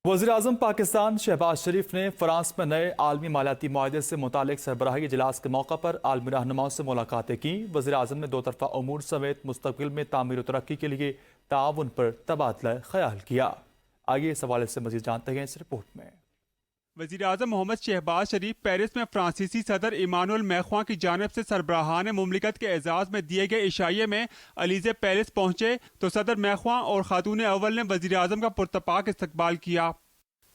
وزیراعظم پاکستان شہباز شریف نے فرانس میں نئے عالمی مالیاتی معاہدے سے متعلق سربراہی اجلاس کے موقع پر عالمی رہنماؤں سے ملاقاتیں کی۔ وزیراعظم نے دو طرفہ امور سمیت مستقبل میں تعمیر و ترقی کے لیے تعاون پر تبادلہ خیال کیا۔ آئیے اس حوالے سے مزید جانتے ہیں اس رپورٹ میں۔ وزیراعظم محمد شہباز شریف پیرس میں فرانسیسی صدر ایمانوئل میخواں کی جانب سے سربراہان مملکت کے اعزاز میں دیے گئے عشائیے میں الیزے پیرس پہنچے تو صدر میخواں اور خاتون اول نے وزیراعظم کا پرتپاک استقبال کیا۔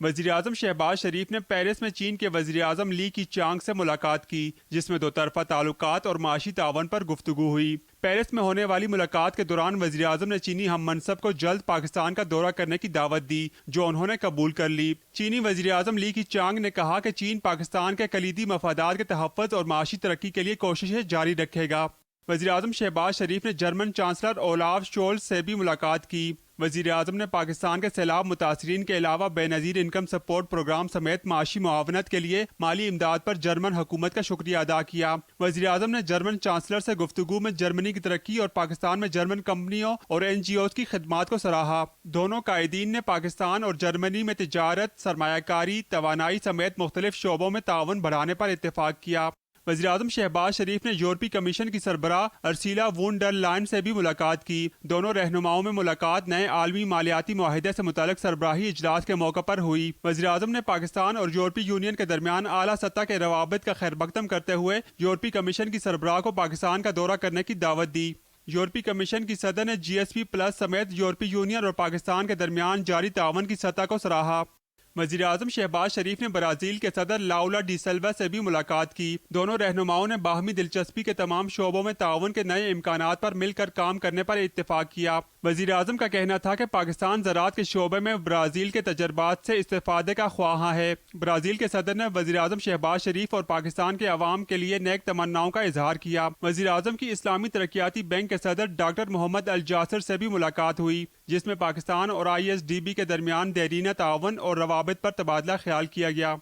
وزیراعظم شہباز شریف نے پیرس میں چین کے وزیراعظم لی کی چانگ سے ملاقات کی، جس میں دو طرفہ تعلقات اور معاشی تعاون پر گفتگو ہوئی۔ پیرس میں ہونے والی ملاقات کے دوران وزیراعظم نے چینی ہم منصب کو جلد پاکستان کا دورہ کرنے کی دعوت دی، جو انہوں نے قبول کر لی۔ چینی وزیراعظم لی کی چانگ نے کہا کہ چین پاکستان کے کلیدی مفادات کے تحفظ اور معاشی ترقی کے لیے کوششیں جاری رکھے گا۔ وزیراعظم شہباز شریف نے جرمن چانسلر اولاف شولز سے بھی ملاقات کی۔ وزیراعظم نے پاکستان کے سیلاب متاثرین کے علاوہ بے نظیر انکم سپورٹ پروگرام سمیت معاشی معاونت کے لیے مالی امداد پر جرمن حکومت کا شکریہ ادا کیا۔ وزیراعظم نے جرمن چانسلر سے گفتگو میں جرمنی کی ترقی اور پاکستان میں جرمن کمپنیوں اور NGOs کی خدمات کو سراہا۔ دونوں قائدین نے پاکستان اور جرمنی میں تجارت، سرمایہ کاری، توانائی سمیت مختلف شعبوں میں تعاون بڑھانے پر اتفاق کیا۔ وزیراعظم شہباز شریف نے یورپی کمیشن کی سربراہ ارسیلا وون ڈر لائن سے بھی ملاقات کی۔ دونوں رہنماؤں میں ملاقات نئے عالمی مالیاتی معاہدے سے متعلق سربراہی اجلاس کے موقع پر ہوئی۔ وزیراعظم نے پاکستان اور یورپی یونین کے درمیان اعلیٰ سطح کے روابط کا خیر مقدم کرتے ہوئے یورپی کمیشن کی سربراہ کو پاکستان کا دورہ کرنے کی دعوت دی۔ یورپی کمیشن کی صدر نے GSP+ سمیت یورپی یونین اور پاکستان کے درمیان جاری تعاون کی سطح کو سراہا۔ وزیراعظم شہباز شریف نے برازیل کے صدر لاؤلا ڈی سلوا سے بھی ملاقات کی۔ دونوں رہنماؤں نے باہمی دلچسپی کے تمام شعبوں میں تعاون کے نئے امکانات پر مل کر کام کرنے پر اتفاق کیا۔ وزیراعظم کا کہنا تھا کہ پاکستان زراعت کے شعبے میں برازیل کے تجربات سے استفادے کا خواہاں ہے۔ برازیل کے صدر نے وزیراعظم شہباز شریف اور پاکستان کے عوام کے لیے نیک تمناؤں کا اظہار کیا۔ وزیراعظم کی اسلامی ترقیاتی بینک کے صدر ڈاکٹر محمد الجاسر سے بھی ملاقات ہوئی، جس میں پاکستان اور ISDB کے درمیان دیرینہ تعاون اور روابط پر تبادلہ خیال کیا گیا۔